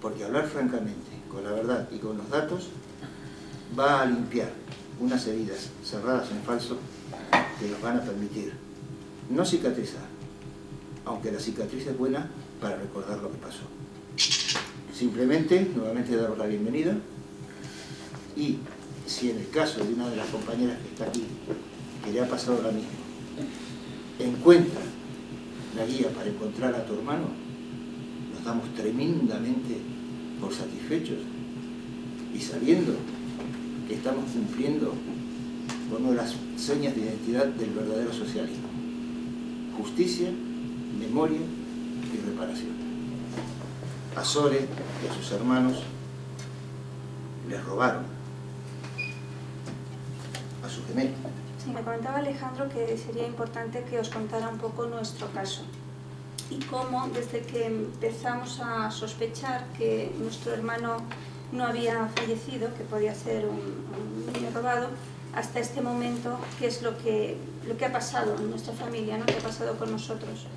porque hablar francamente, con la verdad y con los datos, va a limpiar unas heridas cerradas en falso que nos van a permitir no cicatrizar, aunque la cicatriz es buena para recordar lo que pasó. Simplemente, nuevamente, daros la bienvenida, y si en el caso de una de las compañeras que está aquí, que le ha pasado lo mismo, encuentra la guía para encontrar a tu hermano, nos damos tremendamente por satisfechos y sabiendo que estamos cumpliendo con una de las señas de identidad del verdadero socialismo: justicia, memoria y reparación. A Sore y a sus hermanos les robaron a su gemelo. Sí, me comentaba Alejandro que sería importante que os contara un poco nuestro caso y cómo desde que empezamos a sospechar que nuestro hermano no había fallecido, que podía ser un niño robado, hasta este momento, qué es lo que ha pasado en nuestra familia, ¿no? ¿Qué ha pasado con nosotros?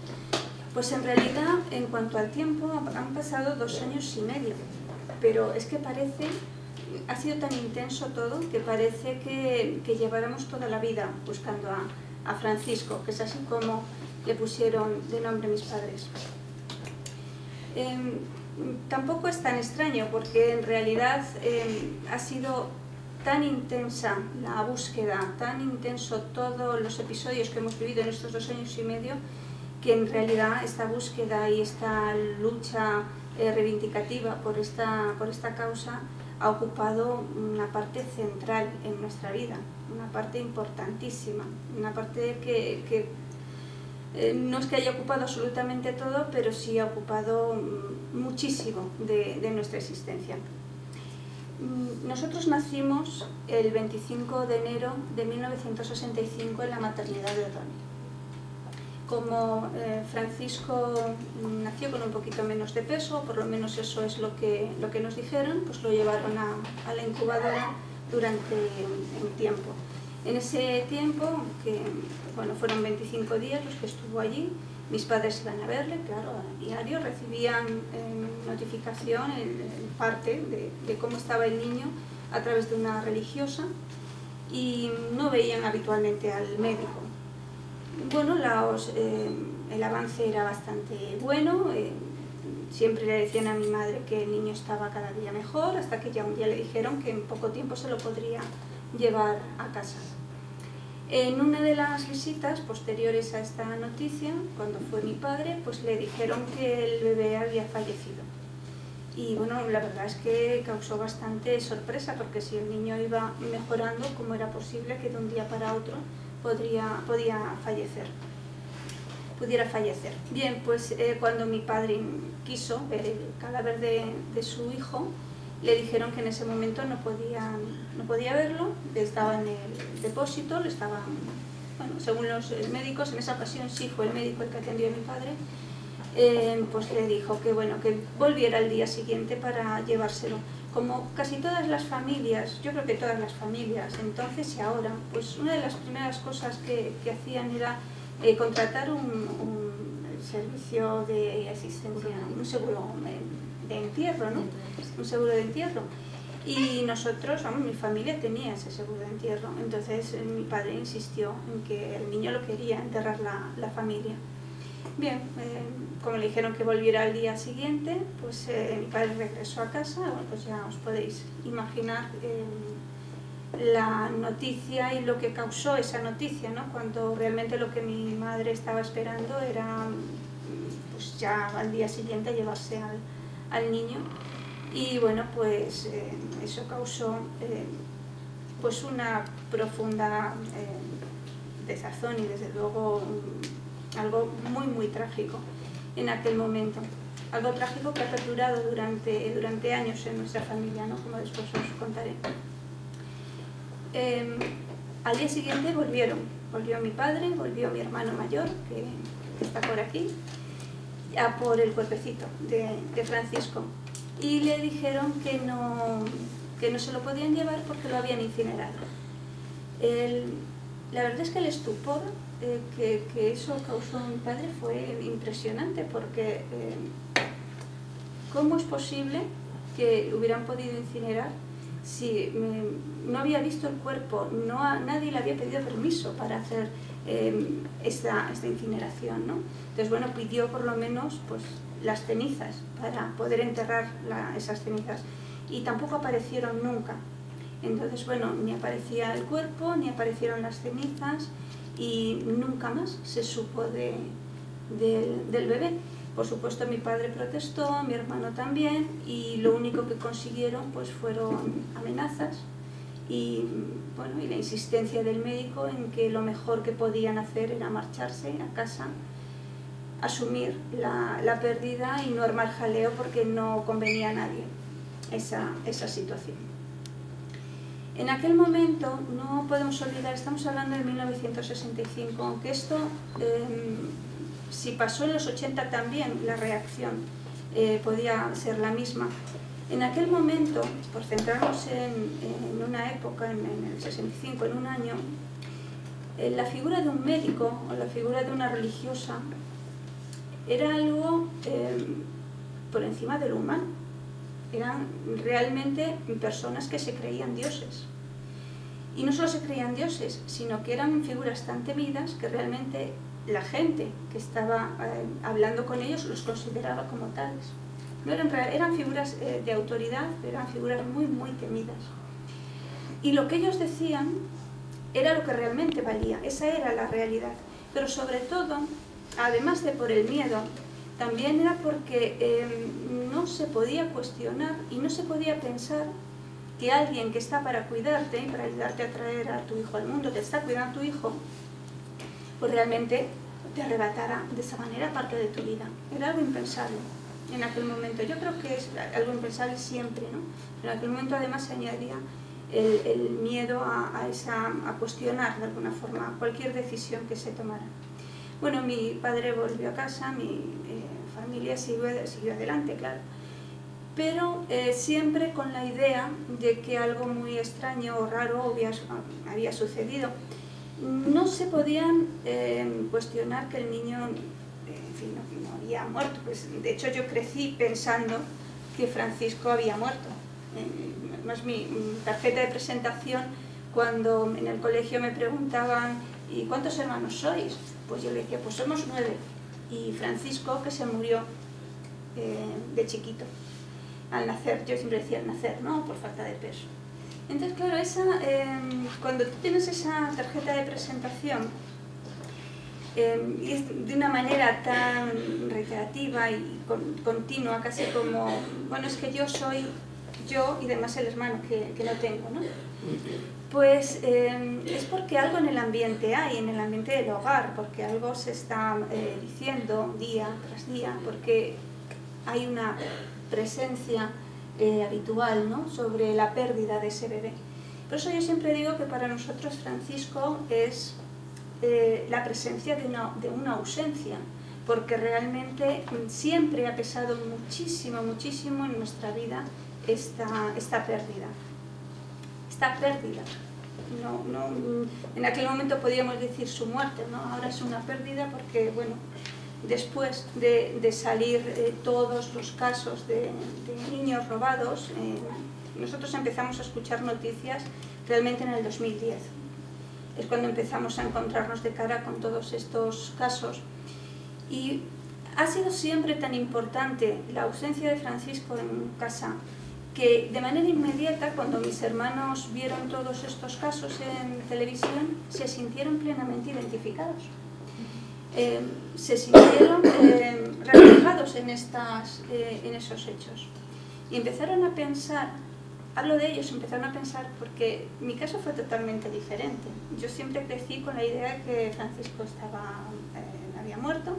Pues en realidad, en cuanto al tiempo, han pasado 2 años y medio, pero es que parece, ha sido tan intenso todo, que parece que lleváramos toda la vida buscando a Francisco, que es así como le pusieron de nombre mis padres. Tampoco es tan extraño, porque en realidad ha sido tan intensa la búsqueda, tan intenso todos los episodios que hemos vivido en estos 2 años y medio, que en realidad esta búsqueda y esta lucha reivindicativa por esta causa ha ocupado una parte central en nuestra vida, una parte importantísima, una parte que no es que haya ocupado absolutamente todo, pero sí ha ocupado muchísimo de nuestra existencia. Nosotros nacimos el 25 de enero de 1965 en la maternidad de Ronnie. Como Francisco nació con un poquito menos de peso, por lo menos eso es lo que nos dijeron, pues lo llevaron a la incubadora durante un tiempo. En ese tiempo, que bueno, fueron 25 días los que estuvo allí, mis padres iban a verle, claro, a diario, recibían notificación, parte de cómo estaba el niño a través de una religiosa, y no veían habitualmente al médico. Bueno, el avance era bastante bueno, siempre le decían a mi madre que el niño estaba cada día mejor, hasta que ya un día le dijeron que en poco tiempo se lo podría llevar a casa. En una de las visitas posteriores a esta noticia, cuando fue mi padre, pues le dijeron que el bebé había fallecido. Y bueno, la verdad es que causó bastante sorpresa, porque si el niño iba mejorando, ¿cómo era posible que de un día para otro pudiera fallecer? Bien, pues cuando mi padre quiso ver el cadáver de su hijo, le dijeron que en ese momento no podía verlo, estaba en el depósito, bueno, según los médicos, en esa ocasión sí fue el médico el que atendió a mi padre, pues le dijo que bueno, que volviera al día siguiente para llevárselo. Como casi todas las familias, yo creo que todas las familias, entonces y ahora, pues una de las primeras cosas que hacían era contratar un servicio de asistencia, un seguro de entierro, ¿no? Un seguro de entierro. Y nosotros, vamos, mi familia tenía ese seguro de entierro, entonces mi padre insistió en que el niño lo quería enterrar la familia. Bien, como le dijeron que volviera al día siguiente, pues mi padre regresó a casa. Bueno, pues ya os podéis imaginar la noticia y lo que causó esa noticia, ¿no? Cuando realmente lo que mi madre estaba esperando era, pues ya al día siguiente, llevarse al niño. Y bueno, pues eso causó pues una profunda desazón y desde luego algo muy trágico en aquel momento. Algo trágico que ha perdurado durante años en nuestra familia, ¿no? Como después os contaré. Al día siguiente volvió mi padre, volvió mi hermano mayor, que está por aquí, a por el cuerpecito de Francisco. Y le dijeron que no se lo podían llevar porque lo habían incinerado. La verdad es que el estupor que eso causó a mi padre fue impresionante, porque ¿cómo es posible que lo hubieran podido incinerar si no había visto el cuerpo, nadie le había pedido permiso para hacer esta incineración, ¿no? Entonces, bueno, pidió por lo menos pues, las cenizas para poder enterrar esas cenizas, y tampoco aparecieron nunca. Entonces, bueno, ni aparecía el cuerpo, ni aparecieron las cenizas, y nunca más se supo del bebé. Por supuesto, mi padre protestó, mi hermano también, y lo único que consiguieron pues, fueron amenazas y, bueno, y la insistencia del médico en que lo mejor que podían hacer era marcharse a casa, asumir la pérdida y no armar jaleo porque no convenía a nadie esa situación. En aquel momento, no podemos olvidar, estamos hablando de 1965, aunque esto, si pasó en los 80 también, la reacción podía ser la misma. En aquel momento, por centrarnos en una época, en el 65, en un año, la figura de un médico o la figura de una religiosa era algo por encima de lo humano. Eran realmente personas que se creían dioses. Y no solo se creían dioses, sino que eran figuras tan temidas que realmente la gente que estaba hablando con ellos los consideraba como tales. No eran figuras de autoridad, pero eran figuras muy, muy temidas. Y lo que ellos decían era lo que realmente valía, esa era la realidad. Pero sobre todo, además de por el miedo, también era porque no se podía cuestionar y no se podía pensar que alguien que está para cuidarte, para ayudarte a traer a tu hijo al mundo, te está cuidando a tu hijo, pues realmente te arrebatara de esa manera parte de tu vida. Era algo impensable en aquel momento. Yo creo que es algo impensable siempre, ¿no? Pero en aquel momento además se añadía el miedo a cuestionar de alguna forma cualquier decisión que se tomara. Bueno, mi padre volvió a casa, mi familia siguió adelante, claro, pero siempre con la idea de que algo muy extraño o raro había sucedido. No se podían cuestionar que el niño, en fin, no había muerto. Pues, de hecho, yo crecí pensando que Francisco había muerto. Más mi tarjeta de presentación, cuando en el colegio me preguntaban ¿y cuántos hermanos sois? Pues yo le decía, pues somos 9. Y Francisco, que se murió de chiquito, al nacer. Yo siempre decía al nacer, ¿no? Por falta de peso. Entonces, claro, cuando tú tienes esa tarjeta de presentación, y es de una manera tan reiterativa y continua, casi como, bueno, es que yo soy yo y además el hermano que no tengo, ¿no? Pues es porque algo en el ambiente hay, en el ambiente del hogar, porque algo se está diciendo día tras día, porque hay una presencia habitual, ¿no?, sobre la pérdida de ese bebé. Por eso yo siempre digo que para nosotros Francisco es la presencia de una ausencia, porque realmente siempre ha pesado muchísimo, muchísimo en nuestra vida esta pérdida. Esta pérdida. En aquel momento podíamos decir su muerte, ¿no? Ahora es una pérdida porque, bueno, después de salir todos los casos de niños robados, nosotros empezamos a escuchar noticias realmente en el 2010. Es cuando empezamos a encontrarnos de cara con todos estos casos. Y ha sido siempre tan importante la ausencia de Francisco en casa, que de manera inmediata, cuando mis hermanos vieron todos estos casos en televisión, se sintieron plenamente identificados. Se sintieron reflejados en esos hechos. Y empezaron a pensar, hablo de ellos, empezaron a pensar, porque mi caso fue totalmente diferente. Yo siempre crecí con la idea de que Francisco había muerto,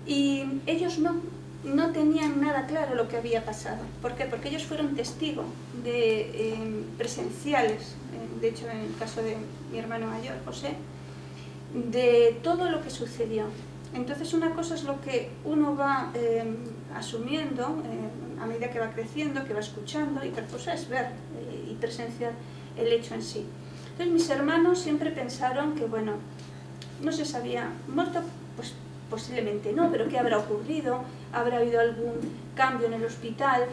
y ellos no tenían nada claro lo que había pasado. ¿Por qué? Porque ellos fueron testigos presenciales, de hecho en el caso de mi hermano mayor, José, de todo lo que sucedió. Entonces una cosa es lo que uno va asumiendo a medida que va creciendo, que va escuchando, y otra cosa es ver y presenciar el hecho en sí. Entonces mis hermanos siempre pensaron que, bueno, no se sabía muerto, pues posiblemente no, pero ¿qué habrá ocurrido? ¿Habrá habido algún cambio en el hospital?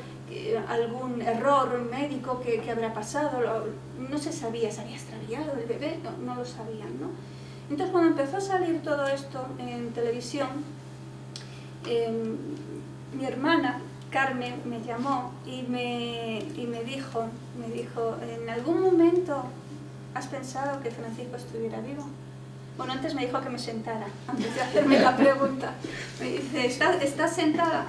¿Algún error médico que habrá pasado? No se sabía, ¿se había extraviado el bebé? No lo sabían, ¿no? Entonces, cuando empezó a salir todo esto en televisión, mi hermana Carmen me llamó y me dijo, ¿en algún momento has pensado que Francisco estuviera vivo? Bueno, antes me dijo que me sentara, antes de hacerme la pregunta. Me dice, ¿estás sentada?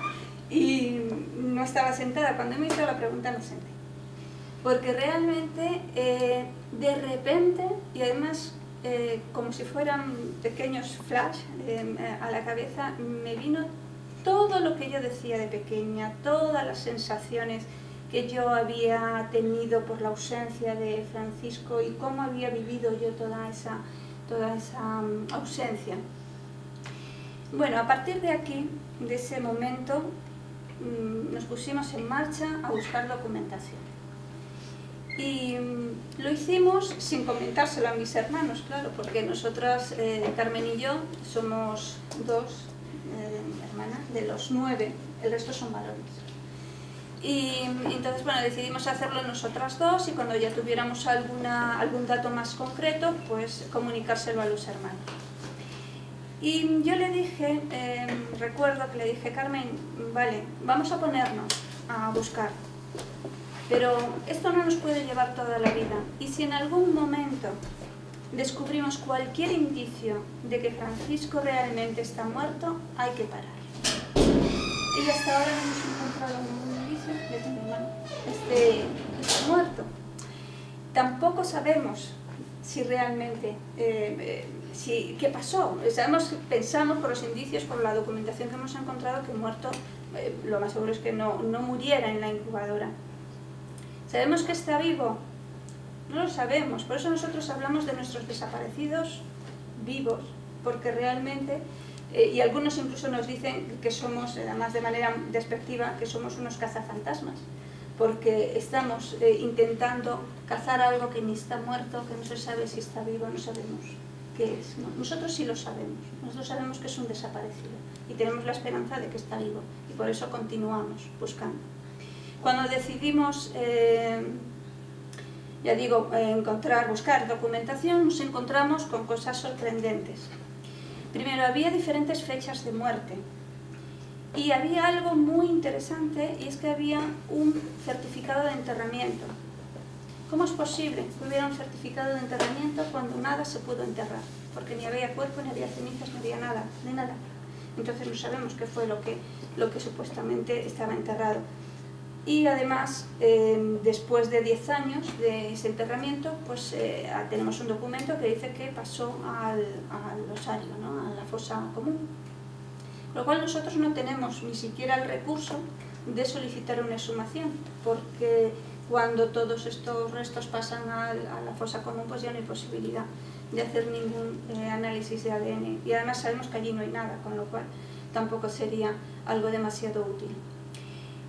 Y no estaba sentada. Cuando me hizo la pregunta me senté. Porque realmente, de repente, y además como si fueran pequeños flash a la cabeza, me vino todo lo que yo decía de pequeña, todas las sensaciones que yo había tenido por la ausencia de Francisco y cómo había vivido yo toda esa ausencia. Bueno, a partir de aquí, de ese momento, nos pusimos en marcha a buscar documentación. Y lo hicimos sin comentárselo a mis hermanos, claro, porque nosotras, Carmen y yo, somos dos hermanas de los 9, el resto son varones. Y entonces, bueno, decidimos hacerlo nosotras dos y cuando ya tuviéramos algún dato más concreto, pues comunicárselo a los hermanos. Y yo le dije, recuerdo que le dije, Carmen, vale, vamos a ponernos a buscar, pero esto no nos puede llevar toda la vida. Y si en algún momento descubrimos cualquier indicio de que Francisco realmente está muerto, hay que parar. Y hasta ahora no hemos encontrado ningún indicio de que mi hermano esté muerto. Tampoco sabemos si realmente, qué pasó. Pensamos por los indicios, por la documentación que hemos encontrado, que muerto, lo más seguro es que no muriera en la incubadora. ¿Sabemos que está vivo? No lo sabemos. Por eso nosotros hablamos de nuestros desaparecidos vivos, porque realmente, y algunos incluso nos dicen que somos, además de manera despectiva, que somos unos cazafantasmas, porque estamos intentando cazar algo que ni está muerto, que no se sabe si está vivo, no sabemos qué es, ¿no? Nosotros sí lo sabemos, nosotros sabemos que es un desaparecido y tenemos la esperanza de que está vivo y por eso continuamos buscando. Cuando decidimos, ya digo, buscar documentación, nos encontramos con cosas sorprendentes. Primero, había diferentes fechas de muerte. Y había algo muy interesante, y es que había un certificado de enterramiento. ¿Cómo es posible que hubiera un certificado de enterramiento cuando nada se pudo enterrar? Porque ni había cuerpo, ni había cenizas, ni había nada, ni nada. Entonces no sabemos qué fue lo que supuestamente estaba enterrado. Y además, después de 10 años de ese enterramiento, pues tenemos un documento que dice que pasó al osario, ¿no? A la fosa común. Con lo cual nosotros no tenemos ni siquiera el recurso de solicitar una exhumación, porque cuando todos estos restos pasan a la fosa común, pues ya no hay posibilidad de hacer ningún análisis de ADN. Y además sabemos que allí no hay nada, con lo cual tampoco sería algo demasiado útil.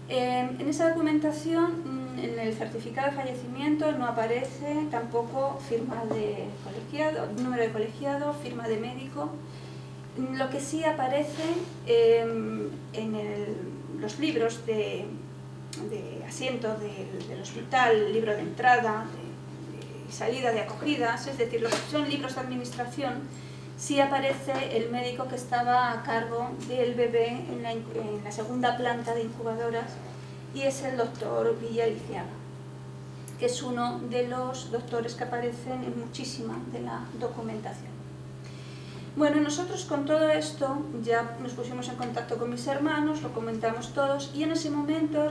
En esa documentación, en el certificado de fallecimiento, no aparece tampoco firma de colegiado, número de colegiado, firma de médico. Lo que sí aparece en los libros de asiento del hospital, libro de entrada, de salida, de acogidas, es decir, lo que son libros de administración, sí aparece el médico que estaba a cargo del bebé en la segunda planta de incubadoras, y es el doctor Villaliciaga, que es uno de los doctores que aparecen en muchísima de la documentación. Bueno, nosotros con todo esto ya nos pusimos en contacto con mis hermanos, lo comentamos todos, y en ese momento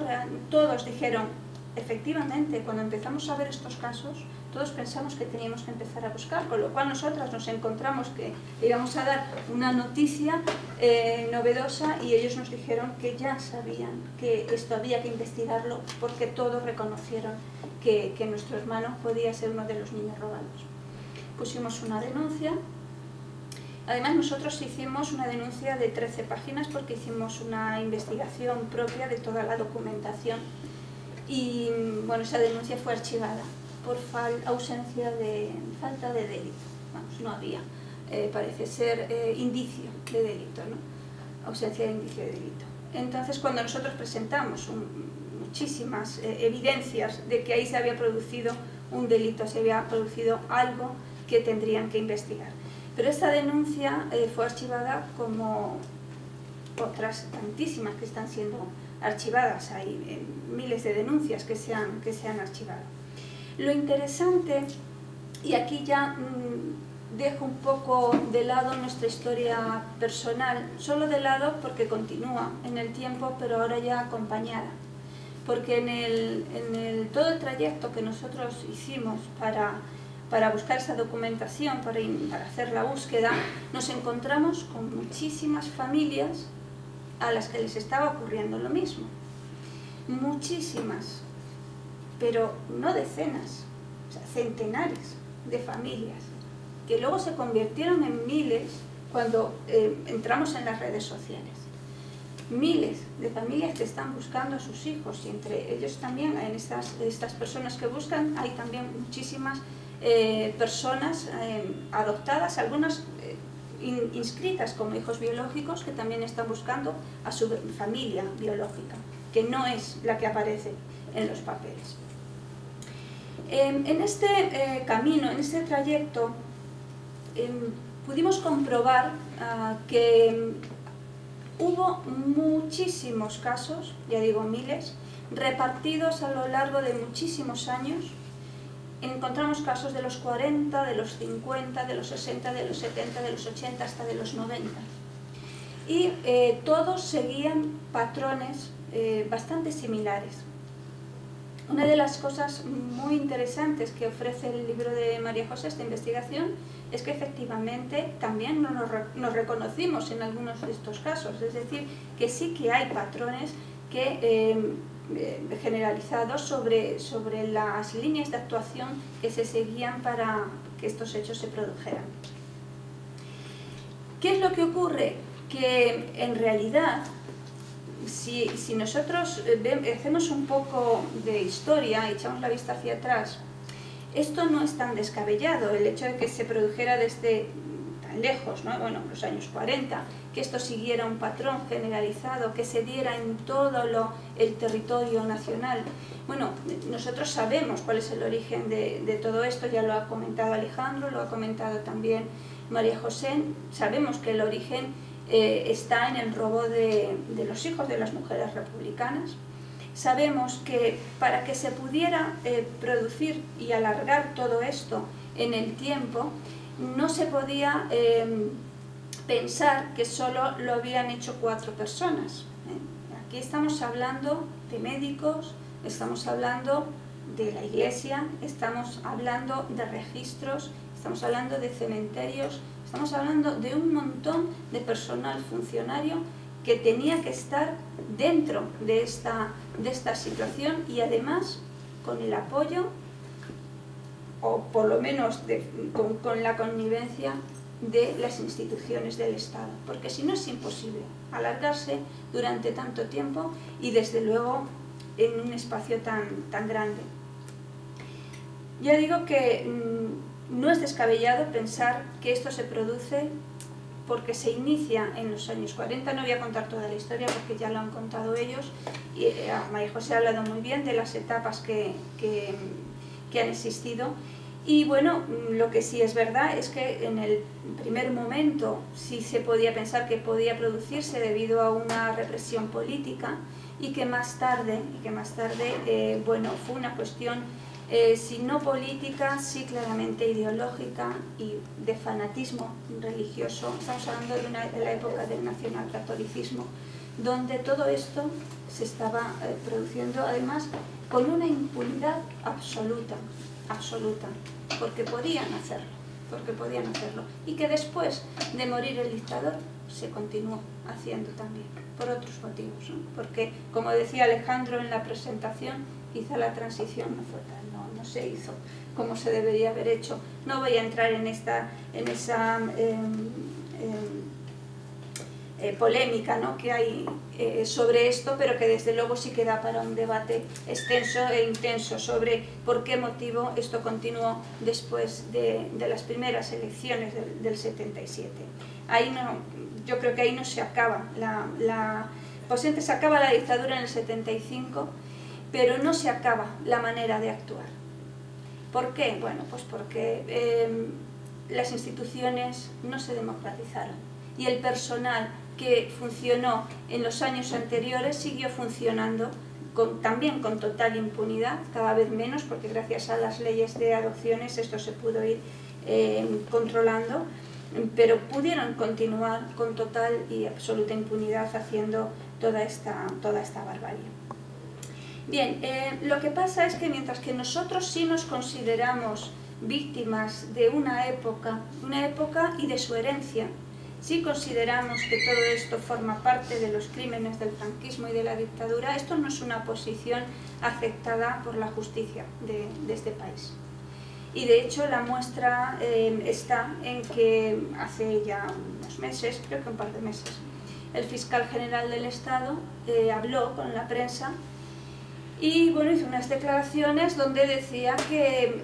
todos dijeron, efectivamente, cuando empezamos a ver estos casos, todos pensamos que teníamos que empezar a buscar, con lo cual nosotras nos encontramos que íbamos a dar una noticia novedosa, y ellos nos dijeron que ya sabían que esto había que investigarlo, porque todos reconocieron que nuestro hermano podía ser uno de los niños robados. Pusimos una denuncia. Además, nosotros hicimos una denuncia de 13 páginas porque hicimos una investigación propia de toda la documentación, y bueno, esa denuncia fue archivada por falta de delito. Vamos, no había parece ser indicio de delito, ¿no? Ausencia de indicio de delito. Entonces, cuando nosotros presentamos muchísimas evidencias de que ahí se había producido un delito, se había producido algo que tendrían que investigar. Pero esta denuncia fue archivada como otras tantísimas que están siendo archivadas. Hay miles de denuncias que se han archivado. Lo interesante, y aquí ya dejo un poco de lado nuestra historia personal, solo de lado porque continúa en el tiempo, pero ahora ya acompañada. Porque en todo el trayecto que nosotros hicimos para buscar esa documentación, para hacer la búsqueda, nos encontramos con muchísimas familias a las que les estaba ocurriendo lo mismo. Muchísimas, pero no decenas, o sea, centenares de familias, que luego se convirtieron en miles cuando entramos en las redes sociales. Miles de familias que están buscando a sus hijos, y entre ellos también, en estas personas que buscan, hay también muchísimas personas adoptadas, algunas inscritas como hijos biológicos, que también están buscando a su familia biológica, que no es la que aparece en los papeles. En este camino, en este trayecto, pudimos comprobar que hubo muchísimos casos, ya digo miles, repartidos a lo largo de muchísimos años. Encontramos casos de los 40, de los 50, de los 60, de los 70, de los 80, hasta de los 90. Y todos seguían patrones bastante similares. Una de las cosas muy interesantes que ofrece el libro de María José, esta investigación, es que efectivamente también nos reconocimos en algunos de estos casos. Es decir, que sí que hay patrones que generalizados sobre las líneas de actuación que se seguían para que estos hechos se produjeran. ¿Qué es lo que ocurre? Que en realidad, si nosotros hacemos un poco de historia y echamos la vista hacia atrás, esto no es tan descabellado, el hecho de que se produjera desde tan lejos, ¿no? Bueno, los años 40, que esto siguiera un patrón generalizado, que se diera en todo el territorio nacional. Bueno, nosotros sabemos cuál es el origen de todo esto, ya lo ha comentado Alejandro, lo ha comentado también María José. Sabemos que el origen está en el robo de los hijos de las mujeres republicanas. Sabemos que para que se pudiera producir y alargar todo esto en el tiempo, no se podía pensar que solo lo habían hecho 4 personas. Aquí estamos hablando de médicos, estamos hablando de la iglesia, estamos hablando de registros, estamos hablando de cementerios, estamos hablando de un montón de personal funcionario que tenía que estar dentro de esta situación, y además con el apoyo, o por lo menos con la connivencia de las instituciones del Estado, porque si no es imposible alargarse durante tanto tiempo y desde luego en un espacio tan grande. Ya digo que no es descabellado pensar que esto se produce porque se inicia en los años 40, no voy a contar toda la historia porque ya lo han contado ellos, y María José ha hablado muy bien de las etapas que han existido. Y bueno, lo que sí es verdad es que en el primer momento sí se podía pensar que podía producirse debido a una represión política, y que más tarde bueno, fue una cuestión si no política, sí claramente ideológica y de fanatismo religioso. Estamos hablando de la época del nacionalcatolicismo, donde todo esto se estaba produciendo, además con una impunidad absoluta, porque podían hacerlo, y que después de morir el dictador se continuó haciendo también, por otros motivos, ¿no? Porque, como decía Alejandro en la presentación, quizá la transición no fue tal, no se hizo como se debería haber hecho. polémica, ¿no?, que hay sobre esto, pero que desde luego sí que da para un debate extenso e intenso sobre por qué motivo esto continuó después de las primeras elecciones del 77. Ahí no, yo creo que ahí no se acaba posiblemente se acaba la dictadura en el 75, pero no se acaba la manera de actuar. ¿Por qué? Bueno, pues porque las instituciones no se democratizaron y el personal que funcionó en los años anteriores siguió funcionando también con total impunidad, cada vez menos, porque gracias a las leyes de adopciones esto se pudo ir controlando, pero pudieron continuar con total y absoluta impunidad haciendo toda esta barbarie. Bien, lo que pasa es que mientras que nosotros sí nos consideramos víctimas de una época y de su herencia, sí consideramos que todo esto forma parte de los crímenes del franquismo y de la dictadura, esto no es una posición aceptada por la justicia de este país. Y de hecho la muestra está en que hace ya unos meses, creo que un par de meses, el fiscal general del Estado habló con la prensa y bueno, hizo unas declaraciones donde decía que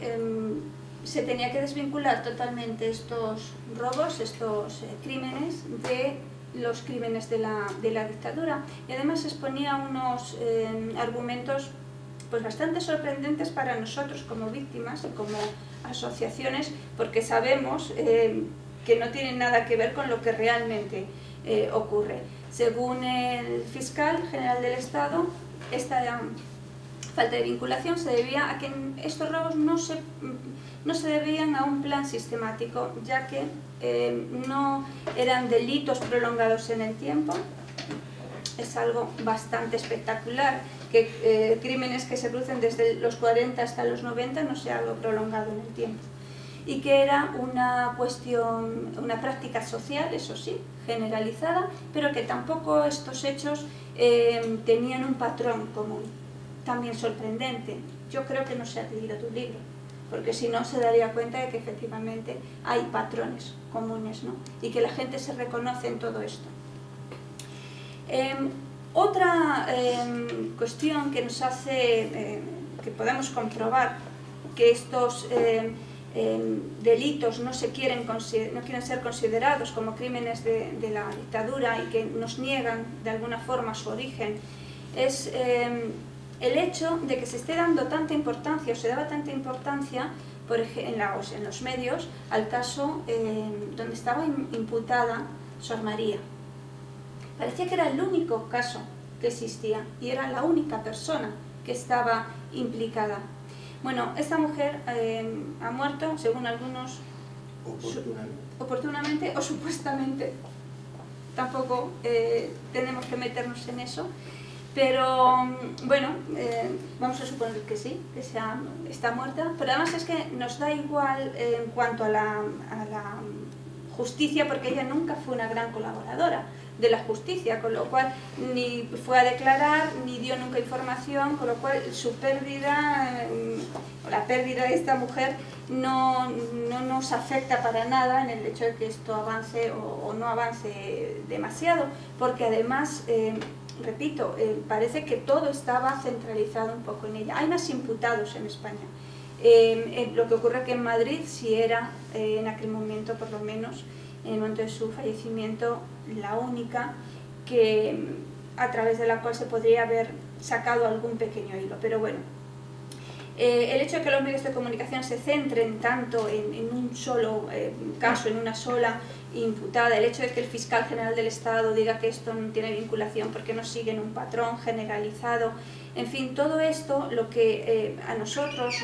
se tenía que desvincular totalmente estos robos, estos crímenes de los crímenes de la dictadura, y además exponía unos argumentos pues bastante sorprendentes para nosotros como víctimas y como asociaciones, porque sabemos que no tienen nada que ver con lo que realmente ocurre. Según el fiscal general del Estado, esta falta de vinculación se debía a que estos robos no se debían a un plan sistemático, ya que no eran delitos prolongados en el tiempo. Es algo bastante espectacular que crímenes que se producen desde los 40 hasta los 90 no sea algo prolongado en el tiempo. Y que era una cuestión, una práctica social, eso sí, generalizada, pero que tampoco estos hechos tenían un patrón común. También sorprendente. Yo creo que no se ha leído tu libro, porque si no se daría cuenta de que efectivamente hay patrones comunes, ¿no? Y que la gente se reconoce en todo esto. Otra cuestión que nos hace que podamos comprobar que estos delitos no quieren ser considerados como crímenes de la dictadura y que nos niegan de alguna forma su origen es el hecho de que se esté dando tanta importancia o se daba tanta importancia por ejemplo, en los medios al caso donde estaba imputada Sor María. Parecía que era el único caso que existía y era la única persona que estaba implicada. Bueno, esta mujer ha muerto, según algunos, oportunamente o supuestamente. Tampoco tenemos que meternos en eso. Pero bueno, vamos a suponer que sí, que está muerta, pero además es que nos da igual en cuanto a la justicia, porque ella nunca fue una gran colaboradora de la justicia, con lo cual ni fue a declarar, ni dio nunca información, con lo cual su pérdida, o la pérdida de esta mujer, no nos afecta para nada en el hecho de que esto avance o no avance demasiado, porque además repito, parece que todo estaba centralizado un poco en ella. Hay más imputados en España. Lo que ocurre que en Madrid sí era, en aquel momento por lo menos, en el momento de su fallecimiento, la única que, a través de la cual se podría haber sacado algún pequeño hilo. Pero bueno, el hecho de que los medios de comunicación se centren tanto en un solo caso, en una sola imputada, el hecho de que el fiscal general del Estado diga que esto no tiene vinculación porque no siguen un patrón generalizado, en fin, todo esto lo que a nosotros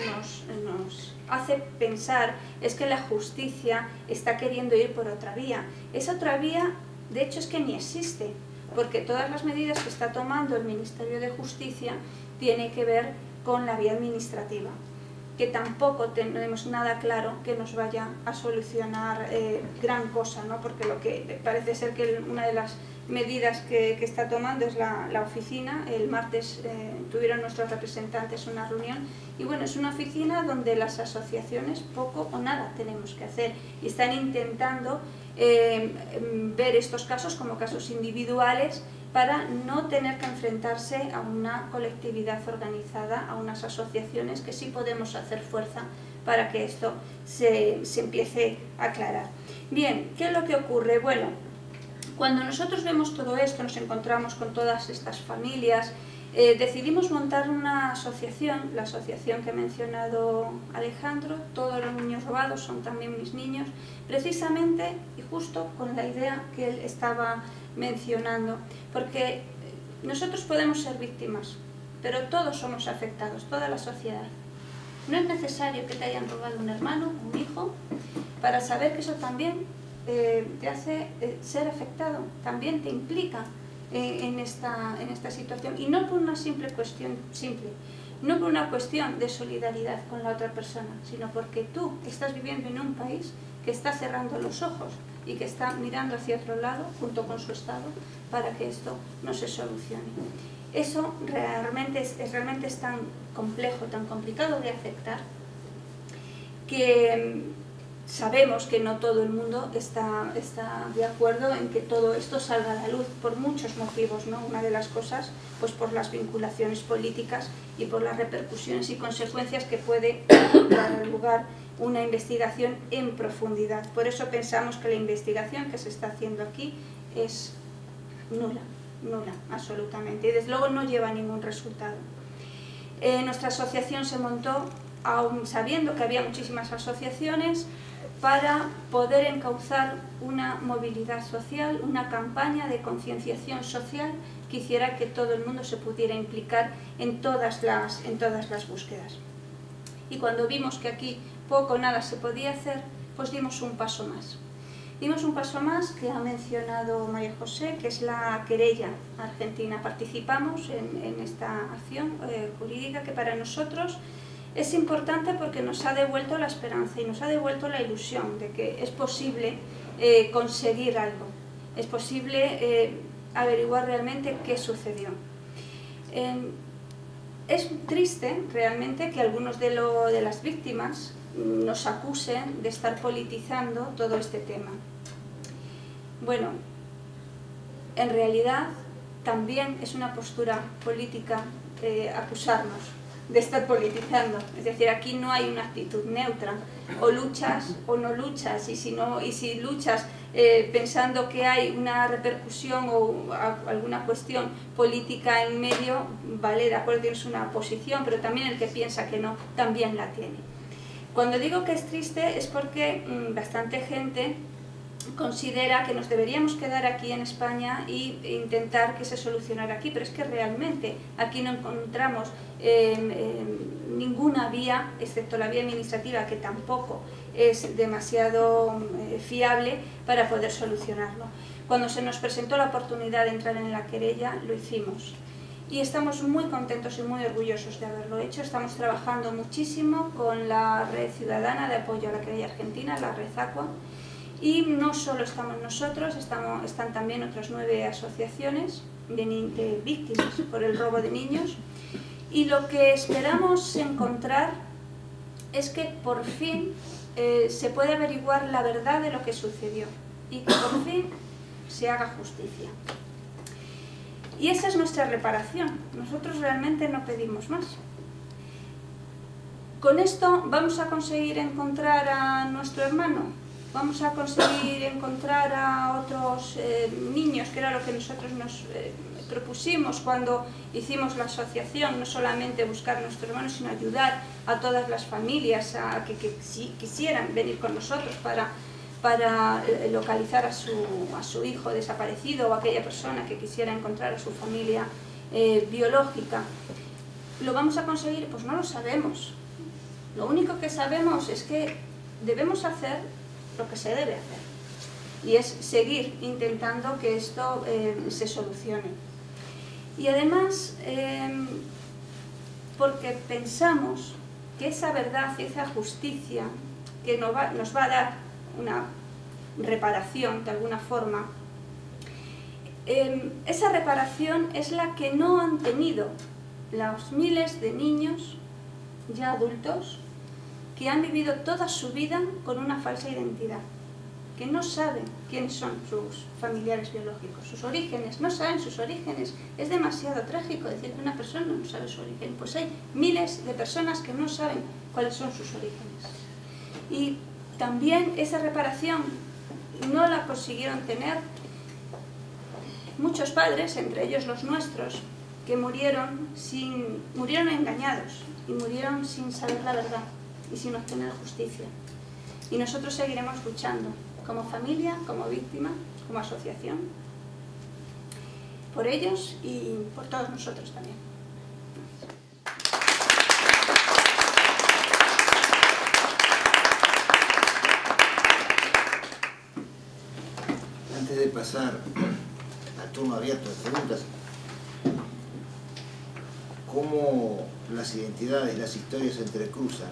nos hace pensar es que la justicia está queriendo ir por otra vía. Esa otra vía, de hecho, es que ni existe, porque todas las medidas que está tomando el Ministerio de Justicia tienen que ver con la vía administrativa, que tampoco tenemos nada claro que nos vaya a solucionar gran cosa, ¿no? Porque lo que parece ser que una de las medidas que está tomando es la oficina. El martes tuvieron nuestros representantes una reunión y bueno, es una oficina donde las asociaciones poco o nada tenemos que hacer y están intentando ver estos casos como casos individuales para no tener que enfrentarse a una colectividad organizada, a unas asociaciones que sí podemos hacer fuerza para que esto se empiece a aclarar. Bien, ¿qué es lo que ocurre? Bueno, cuando nosotros vemos todo esto, nos encontramos con todas estas familias, decidimos montar una asociación, la asociación que ha mencionado Alejandro, Todos los niños robados son también mis niños, precisamente y justo con la idea que él estaba mencionando, porque nosotros podemos ser víctimas, pero todos somos afectados, toda la sociedad. No es necesario que te hayan robado un hermano, un hijo, para saber que eso también te hace ser afectado, también te implica en esta situación, y no por una simple cuestión, no por una cuestión de solidaridad con la otra persona, sino porque tú estás viviendo en un país que está cerrando los ojos y que está mirando hacia otro lado, junto con su Estado, para que esto no se solucione. Eso realmente es tan complejo, tan complicado de aceptar, que sabemos que no todo el mundo está de acuerdo en que todo esto salga a la luz, por muchos motivos, ¿no? Una de las cosas, pues por las vinculaciones políticas y por las repercusiones y consecuencias que puede dar lugar una investigación en profundidad. Por eso pensamos que la investigación que se está haciendo aquí es nula, absolutamente, y desde luego no lleva a ningún resultado. Nuestra asociación se montó, aún sabiendo que había muchísimas asociaciones, para poder encauzar una movilidad social, una campaña de concienciación social que hiciera que todo el mundo se pudiera implicar en todas las búsquedas. Y cuando vimos que aquí poco o nada se podía hacer, pues dimos un paso más. Dimos un paso más que ha mencionado María José, que es la querella argentina. Participamos en esta acción jurídica que para nosotros es importante porque nos ha devuelto la esperanza y nos ha devuelto la ilusión de que es posible conseguir algo, es posible averiguar realmente qué sucedió. Es triste realmente que algunos de las víctimas nos acusen de estar politizando todo este tema. Bueno, en realidad también es una postura política acusarnos de estar politizando, es decir, aquí no hay una actitud neutra, o luchas o no luchas, y si luchas pensando que hay una repercusión o alguna cuestión política en medio, vale, de acuerdo, tienes una posición, pero también el que piensa que no, también la tiene. Cuando digo que es triste es porque bastante gente considera que nos deberíamos quedar aquí en España e intentar que se solucionara aquí, pero es que realmente aquí no encontramos ninguna vía, excepto la vía administrativa, que tampoco es demasiado fiable para poder solucionarlo. Cuando se nos presentó la oportunidad de entrar en la querella, lo hicimos. Y estamos muy contentos y muy orgullosos de haberlo hecho. Estamos trabajando muchísimo con la Red Ciudadana de Apoyo a la Querella Argentina, la Red Aqua. Y no solo estamos nosotros, están también otras 9 asociaciones de víctimas por el robo de niños. Y lo que esperamos encontrar es que por fin se pueda averiguar la verdad de lo que sucedió y que por fin se haga justicia. Y esa es nuestra reparación. Nosotros realmente no pedimos más. ¿Con esto vamos a conseguir encontrar a nuestro hermano? ¿Vamos a conseguir encontrar a otros niños, que era lo que nosotros nos propusimos cuando hicimos la asociación? No solamente buscar a nuestro hermano, sino ayudar a todas las familias a que quisieran venir con nosotros para localizar a su hijo desaparecido o aquella persona que quisiera encontrar a su familia biológica. ¿Lo vamos a conseguir? Pues no lo sabemos. Lo único que sabemos es que debemos hacer lo que se debe hacer, y es seguir intentando que esto se solucione. Y además, porque pensamos que esa verdad y esa justicia que nos va a dar una reparación de alguna forma, esa reparación es la que no han tenido los miles de niños ya adultos que han vivido toda su vida con una falsa identidad. que no saben quiénes son sus familiares biológicos, sus orígenes, no saben sus orígenes. Es demasiado trágico decir que una persona no sabe su origen. Pues hay miles de personas que no saben cuáles son sus orígenes. Y también esa reparación no la consiguieron tener muchos padres, entre ellos los nuestros, que murieron engañados y murieron sin saber la verdad y sin obtener justicia. Y nosotros seguiremos luchando, como familia, como víctima, como asociación, por ellos y por todos nosotros también. Antes de pasar al turno abierto de preguntas, cómo las identidades y las historias se entrecruzan.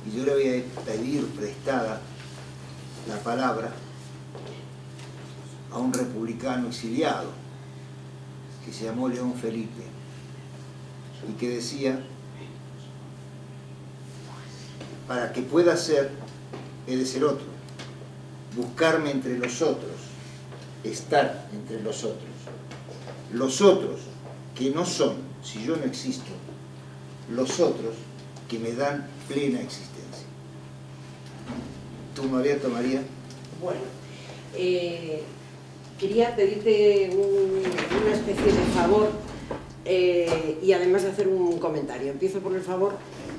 Y yo le voy a pedir prestada la palabra a un republicano exiliado que se llamó León Felipe y que decía: para que pueda ser, he de ser otro, buscarme entre los otros, estar entre los otros que no son, si yo no existo, los otros que me dan plena existencia. Turno abierto, María. Bueno, quería pedirte una especie de favor y además de hacer un comentario. Empiezo por el favor.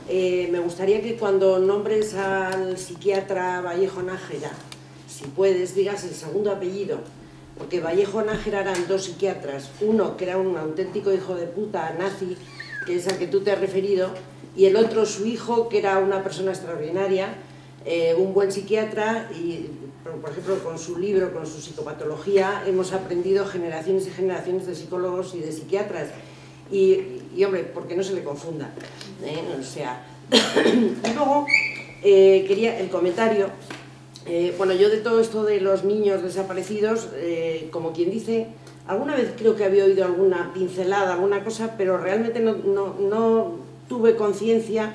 Me gustaría que cuando nombres al psiquiatra Vallejo Nájera, si puedes, digas el segundo apellido, porque Vallejo Nájera eran dos psiquiatras, uno que era un auténtico hijo de puta nazi, que es al que tú te has referido, y el otro su hijo, que era una persona extraordinaria, un buen psiquiatra, y por ejemplo con su libro, con su psicopatología, hemos aprendido generaciones y generaciones de psicólogos y de psiquiatras, y hombre, porque no se le confunda, o sea. Y luego quería el comentario. Bueno, yo de todo esto de los niños desaparecidos, como quien dice, alguna vez creo que había oído alguna pincelada, alguna cosa, pero realmente no tuve conciencia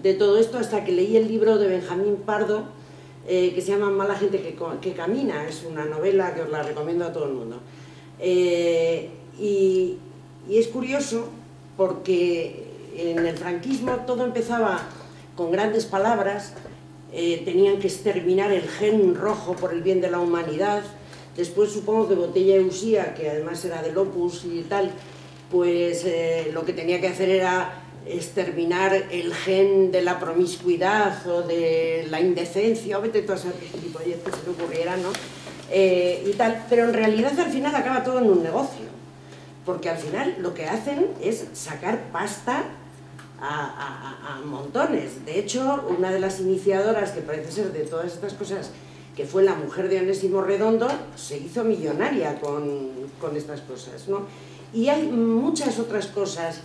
de todo esto hasta que leí el libro de Benjamín Pardo, que se llama Mala gente que camina. Es una novela que os la recomiendo a todo el mundo. Y es curioso porque en el franquismo todo empezaba con grandes palabras. Tenían que exterminar el gen rojo por el bien de la humanidad. Después supongo que Botella y Usía, que además era del Opus y tal, pues lo que tenía que hacer era exterminar el gen de la promiscuidad o de la indecencia, o vete tú a saber qué gilipollas que se le ocurriera, ¿no? Y tal, pero en realidad al final acaba todo en un negocio, porque al final lo que hacen es sacar pasta a montones. De hecho, una de las iniciadoras, que parece ser de todas estas cosas, que fue la mujer de Onésimo Redondo, se hizo millonaria con estas cosas, ¿no? Y hay muchas otras cosas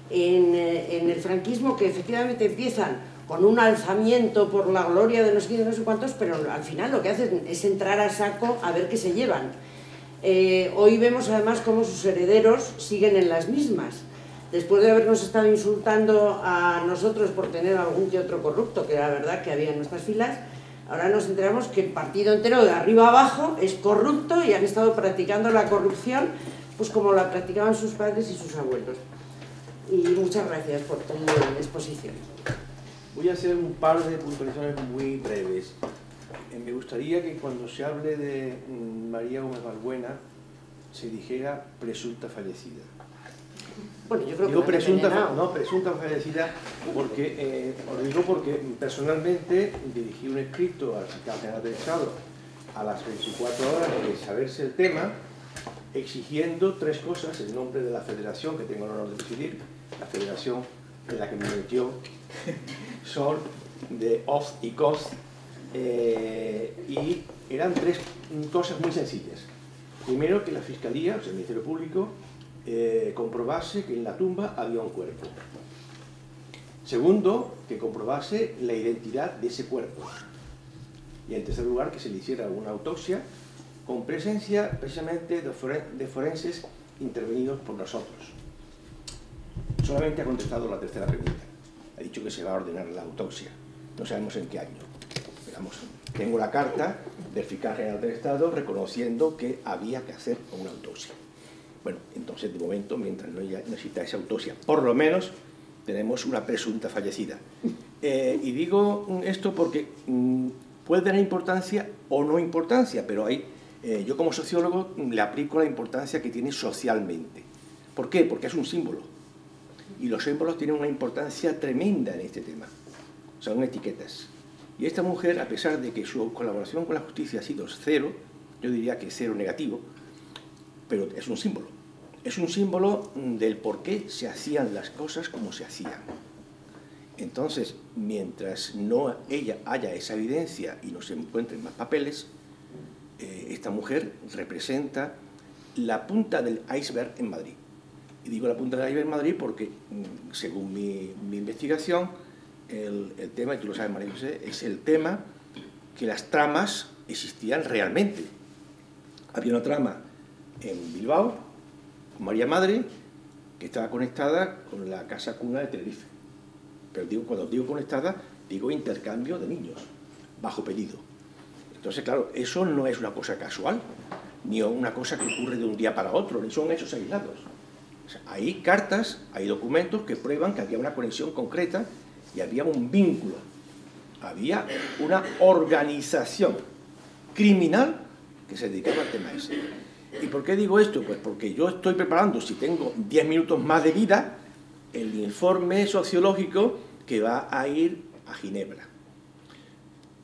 en el franquismo que efectivamente empiezan con un alzamiento por la gloria de no sé quién, no sé cuántos, pero al final lo que hacen es entrar a saco a ver qué se llevan. Hoy vemos además cómo sus herederos siguen en las mismas. Después de habernos estado insultando a nosotros por tener algún que otro corrupto, que era verdad que había en nuestras filas, ahora nos enteramos que el partido entero de arriba a abajo es corrupto y han estado practicando la corrupción pues como la practicaban sus padres y sus abuelos. Y muchas gracias por tu exposición. Voy a hacer un par de puntualizaciones muy breves. Me gustaría que cuando se hable de María Gómez Balbuena se dijera presunta fallecida. Bueno, yo creo digo que presunta fallecida porque, os digo porque personalmente dirigí un escrito al fiscal general del Estado a las 24 horas de saberse el tema, exigiendo tres cosas: el nombre de la federación que tengo el honor de presidir, la federación en la que me metió son de Oz y Coz, y eran tres cosas muy sencillas. Primero, que la Fiscalía, o sea, el Ministerio Público, comprobase que en la tumba había un cuerpo. Segundo, que comprobase la identidad de ese cuerpo. Y en tercer lugar, que se le hiciera una autopsia con presencia precisamente de forenses intervenidos por nosotros. Solamente ha contestado la tercera pregunta. Ha dicho que se va a ordenar la autopsia. No sabemos en qué año. Esperamos tengo la carta del fiscal general del Estado reconociendo que había que hacer una autopsia. Bueno, entonces de momento, mientras no exista esa autopsia, por lo menos tenemos una presunta fallecida. Y digo esto porque puede tener importancia o no importancia, pero yo como sociólogo le aplico la importancia que tiene socialmente. ¿Por qué? Porque es un símbolo. Y los símbolos tienen una importancia tremenda en este tema. Son etiquetas. Y esta mujer, a pesar de que su colaboración con la justicia ha sido cero, yo diría que cero negativo, pero es un símbolo. Es un símbolo del por qué se hacían las cosas como se hacían. Entonces, mientras no haya esa evidencia y no se encuentren más papeles, esta mujer representa la punta del iceberg en Madrid. Y digo la punta del iceberg en Madrid porque, según mi investigación, el tema, y tú lo sabes, María José, es el tema que las tramas existían realmente. Había una trama en Bilbao, con María Madre, que estaba conectada con la casa cuna de Tenerife. Pero cuando digo conectada, digo intercambio de niños, bajo pedido. Entonces, claro, eso no es una cosa casual, ni una cosa que ocurre de un día para otro, ni son hechos aislados. O sea, hay cartas, hay documentos que prueban que había una conexión concreta y había un vínculo, había una organización criminal que se dedicaba al tema ese. ¿Y por qué digo esto? Pues porque yo estoy preparando, si tengo 10 minutos más de vida, el informe sociológico que va a ir a Ginebra.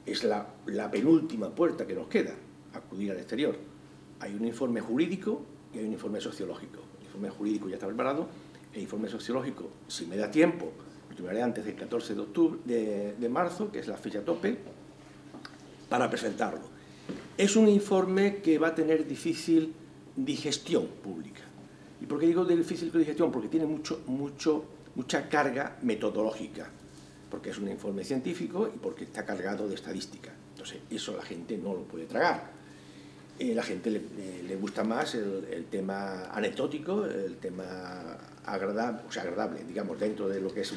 Es la penúltima puerta que nos queda, acudir al exterior. Hay un informe jurídico y hay un informe sociológico. El informe jurídico ya está preparado, el informe sociológico, si me da tiempo, lo terminaré antes del 14 de marzo, que es la fecha tope, para presentarlo. Es un informe que va a tener difícil digestión pública. ¿Y por qué digo de difícil digestión? Porque tiene mucha carga metodológica, porque es un informe científico y porque está cargado de estadística. Entonces, eso la gente no lo puede tragar. La gente le gusta más el tema anecdótico, el tema agradable, digamos, dentro de lo que es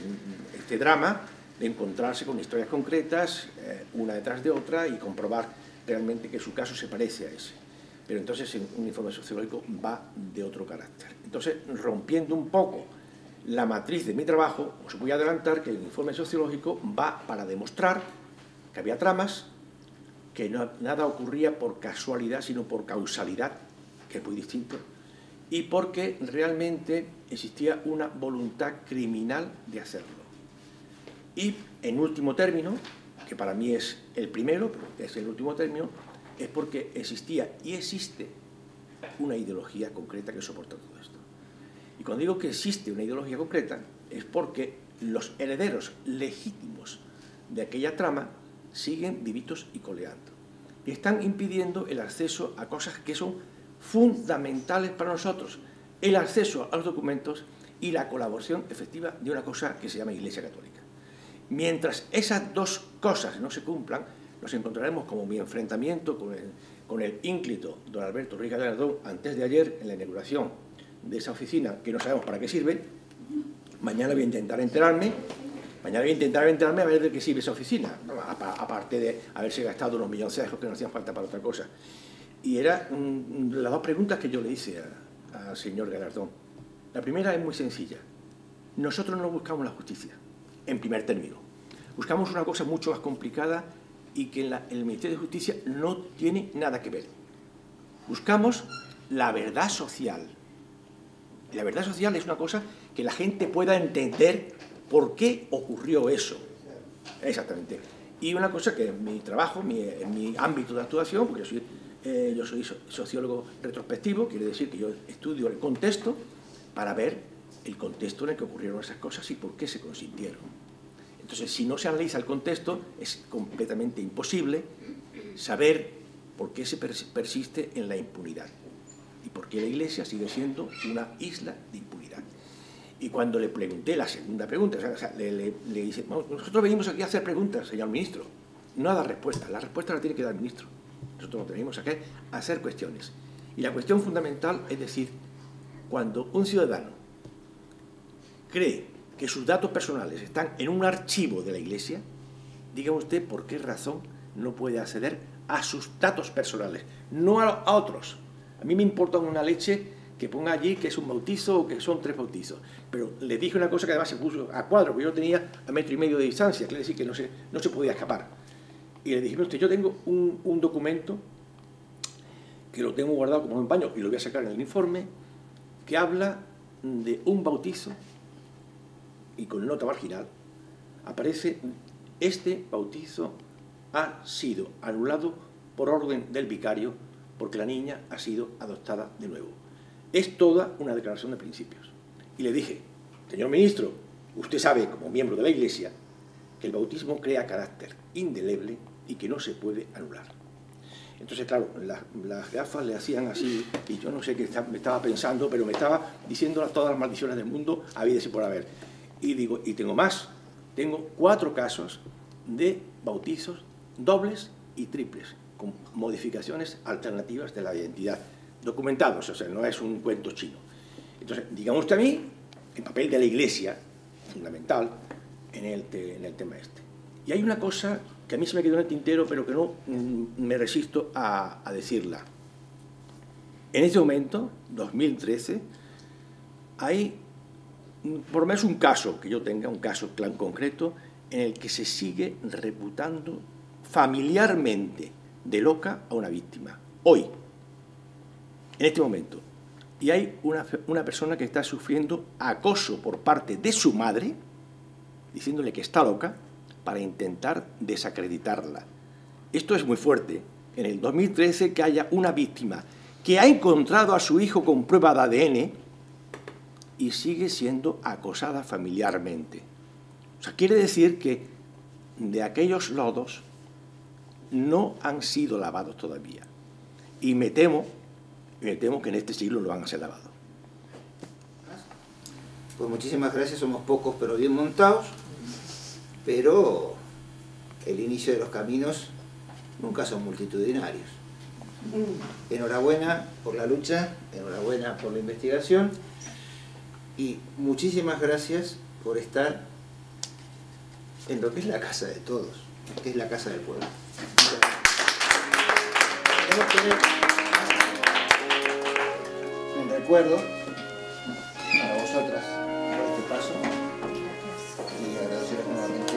este drama, de encontrarse con historias concretas, una detrás de otra, y comprobar realmente que su caso se parece a ese. Pero entonces un informe sociológico va de otro carácter. Entonces, rompiendo un poco la matriz de mi trabajo, os voy a adelantar que el informe sociológico va para demostrar que había tramas, que nada ocurría por casualidad, sino por causalidad, que es muy distinto, y porque realmente existía una voluntad criminal de hacerlo. Y, en último término, que para mí es el primero, pero es el último término, es porque existía y existe una ideología concreta que soporta todo esto. Y cuando digo que existe una ideología concreta, es porque los herederos legítimos de aquella trama siguen vivitos y coleando. Y están impidiendo el acceso a cosas que son fundamentales para nosotros. El acceso a los documentos y la colaboración efectiva de una cosa que se llama Iglesia Católica. Mientras esas dos cosas no se cumplan, nos encontraremos como mi enfrentamiento con el ínclito don Alberto Ruiz Gallardón antes de ayer en la inauguración de esa oficina, que no sabemos para qué sirve. Mañana voy a intentar enterarme a ver de qué sirve esa oficina, aparte de haberse gastado unos milloncejos que no hacían falta para otra cosa. Y eran las dos preguntas que yo le hice al señor Gallardón. La primera es muy sencilla. Nosotros no buscamos la justicia, en primer término. Buscamos una cosa mucho más complicada y que en el Ministerio de Justicia no tiene nada que ver. Buscamos la verdad social. La verdad social es una cosa que la gente pueda entender por qué ocurrió eso. Exactamente. Y una cosa que en mi trabajo, en mi ámbito de actuación, porque yo soy sociólogo retrospectivo, quiere decir que yo estudio el contexto para ver el contexto en el que ocurrieron esas cosas y por qué se consintieron. Entonces, si no se analiza el contexto, es completamente imposible saber por qué se persiste en la impunidad y por qué la Iglesia sigue siendo una isla de impunidad. Y cuando le pregunté la segunda pregunta, le dice, nosotros venimos aquí a hacer preguntas, señor ministro, no a dar respuestas, la respuesta la tiene que dar el ministro. Nosotros no tenemos aquí a hacer cuestiones. Y la cuestión fundamental es decir, cuando un ciudadano cree que sus datos personales están en un archivo de la Iglesia, diga usted por qué razón no puede acceder a sus datos personales, no a otros. A mí me importa una leche que ponga allí que es un bautizo o que son 3 bautizos. Pero le dije una cosa que además se puso a cuadro, porque yo lo tenía a 1,5 metros de distancia, quiere decir que no se podía escapar. Y le dije, usted, yo tengo un documento que lo tengo guardado como en un paño y lo voy a sacar en el informe, que habla de un bautizo y con nota marginal aparece: este bautizo ha sido anulado por orden del vicario porque la niña ha sido adoptada de nuevo. Es toda una declaración de principios. Y le dije, señor ministro, usted sabe, como miembro de la Iglesia, que el bautismo crea carácter indeleble y que no se puede anular. Entonces, claro, las gafas le hacían así, y yo no sé qué me estaba pensando, pero me estaba diciendo todas las maldiciones del mundo, habidas y por haber. Y digo, y tengo más, tengo 4 casos de bautizos dobles y triples, con modificaciones alternativas de la identidad, documentados, o sea, no es un cuento chino. Entonces, dígame usted a mí, el papel de la Iglesia, fundamental, en el tema este. Y hay una cosa que a mí se me quedó en el tintero, pero que no me resisto a decirla. En este momento, 2013, hay por lo menos un caso, que yo tenga, un caso tan concreto, en el que se sigue reputando familiarmente de loca a una víctima. Hoy, en este momento. Y hay una persona que está sufriendo acoso por parte de su madre, diciéndole que está loca, para intentar desacreditarla. Esto es muy fuerte. En el 2013, que haya una víctima que ha encontrado a su hijo con prueba de ADN y sigue siendo acosada familiarmente. O sea, quiere decir que de aquellos lodos no han sido lavados todavía. Y me temo que en este siglo no van a ser lavados. Pues muchísimas gracias, somos pocos pero bien montados, pero el inicio de los caminos nunca son multitudinarios. Enhorabuena por la lucha, enhorabuena por la investigación y muchísimas gracias por estar en lo que es la casa de todos, que es la casa del pueblo. Queremos tener un recuerdo para vosotras por este paso y agradeceros nuevamente.